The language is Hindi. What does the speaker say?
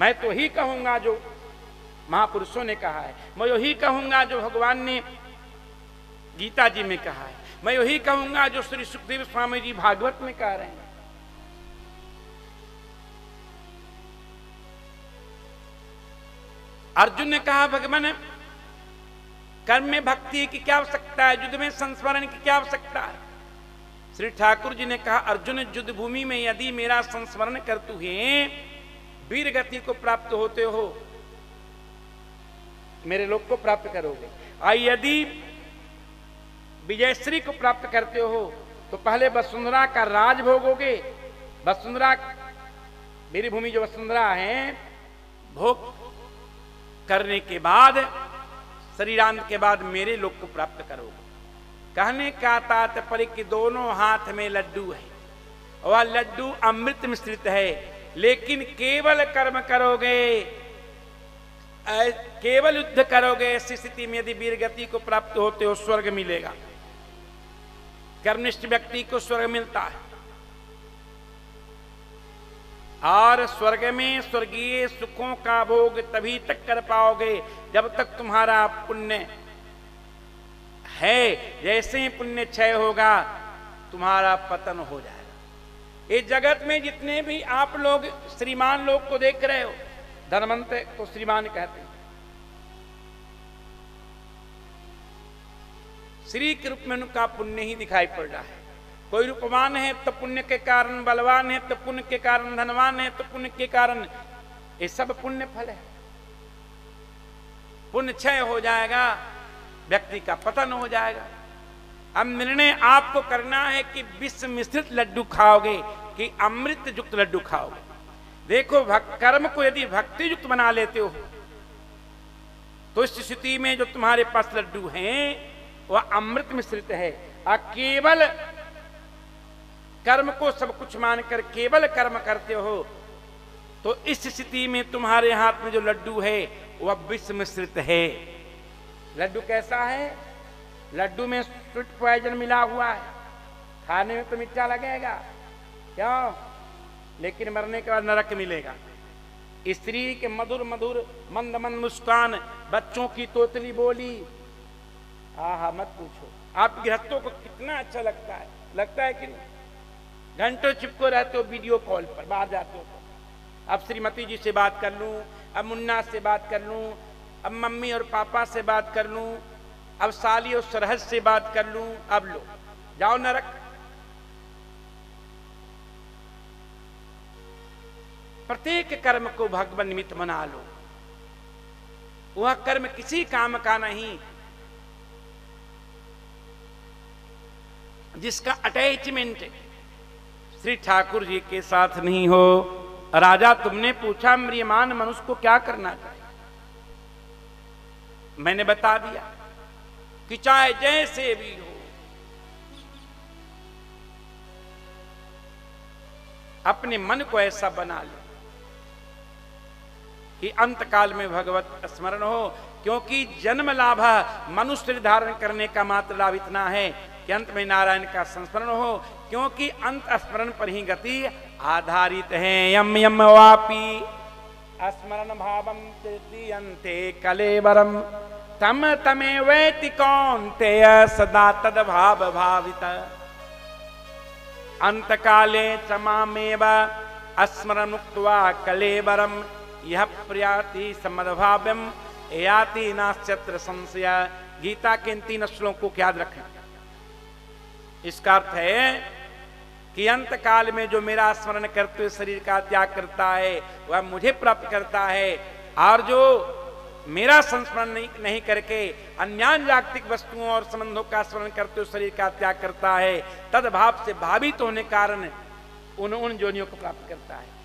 मैं तो ही कहूंगा जो महापुरुषों ने कहा है, मैं यही कहूंगा जो भगवान ने गीता जी में कहा है, मैं यही कहूंगा जो श्री सुखदेव स्वामी जी भागवत में कह रहे हैं। अर्जुन ने कहा भगवान कर्म में भक्ति की क्या आवश्यकता है, युद्ध में संस्मरण की क्या आवश्यकता है। श्री ठाकुर जी ने कहा अर्जुन युद्ध भूमि में यदि मेरा संस्मरण करते हुए वीर गति को प्राप्त होते हो, मेरे लोक को प्राप्त करोगे, और यदि विजयश्री को प्राप्त करते हो तो पहले वसुंधरा का राज भोगोगे। वसुंधरा वीरभूमि जो वसुंधरा है, भोग करने के बाद शरीरांत के बाद मेरे लोक को प्राप्त करोगे। कहने का तात्पर्य कि दोनों हाथ में लड्डू है, वह लड्डू अमृत मिश्रित है, लेकिन केवल कर्म करोगे, केवल युद्ध करोगे, ऐसी स्थिति में यदि वीर गति को प्राप्त होते हो स्वर्ग मिलेगा। कर्मनिष्ठ व्यक्ति को स्वर्ग मिलता है, और स्वर्ग में स्वर्गीय सुखों का भोग तभी तक कर पाओगे जब तक तुम्हारा पुण्य है। जैसे ही पुण्य क्षय होगा तुम्हारा पतन हो जाएगा। इस जगत में जितने भी आप लोग श्रीमान लोग को देख रहे हो, धनवंत को श्रीमान कहते हैं, श्री के रूप में उनका पुण्य ही दिखाई पड़ रहा है। कोई रूपवान है तो पुण्य के कारण बलवान है, तो पुण्य के कारण धनवान है, तो पुण्य के कारण, ये सब पुण्य फल है। पुण्य क्षय हो जाएगा, व्यक्ति का पतन हो जाएगा। अब निर्णय आपको करना है कि विष मिश्रित लड्डू खाओगे कि अमृत युक्त लड्डू खाओगे। देखो कर्म को यदि भक्ति युक्त बना लेते हो तो इस स्थिति में जो तुम्हारे पास लड्डू हैं वह अमृत मिश्रित है। और केवल कर्म को सब कुछ मानकर केवल कर्म करते हो तो इस स्थिति में तुम्हारे हाथ में जो लड्डू है वह विष मिश्रित है। लड्डू कैसा है? लड्डू में स्वीट पॉइजन मिला हुआ है, खाने में तो मीठा लगेगा, क्यों? लेकिन मरने के बाद नरक मिलेगा। स्त्री के मधुर मधुर मंद मंद मुस्कान, बच्चों की तोतली बोली, आहा मत पूछो। आप गृहस्थों को कितना अच्छा लगता है कि नहीं? घंटों चिपको रहते हो वीडियो कॉल पर, बाहर जाते हो तो अब श्रीमती जी से बात कर लूं, अब मुन्ना से बात कर लूं, अब मम्मी और पापा से बात कर लूं, अब साली और सरहद से बात कर लूं। अब लो जाओ नरक। प्रत्येक कर्म को भगवान निमित्त बना लो। वह कर्म किसी काम का नहीं जिसका अटैचमेंट श्री ठाकुर जी के साथ नहीं हो। राजा तुमने पूछा म्रियमान मनुष्य को क्या करना चाहिए, मैंने बता दिया कि चाहे जैसे भी हो अपने मन को ऐसा बना लो कि अंत काल में भगवत स्मरण हो। क्योंकि जन्म लाभ मनुष्य धारण करने का मात्र लाभ इतना है कि अंत में नारायण का संस्मरण हो, क्योंकि अंत स्मरण पर ही गति आधारित है। यम यम वापी स्मरण भावम अंते कलेवरम तम तमे वैति कौन्तेय सदा तद भाव भावित अंत काले चमामेव स्मरण मुक्त्वा कलेवरम यह प्रयाति समद्भाव्यम याति नास्यत्र संशय। गीता के इन 3 श्लोकों को याद रखें। इसका अर्थ है कि अंत काल में जो मेरा स्मरण करते हुए शरीर का त्याग करता है वह मुझे प्राप्त करता है, और जो मेरा संस्मरण नहीं करके अन्यान जागतिक वस्तुओं और संबंधों का स्मरण करते हुए शरीर का त्याग करता है, तद भाव से भावित होने कारण उन जोनियों को प्राप्त करता है।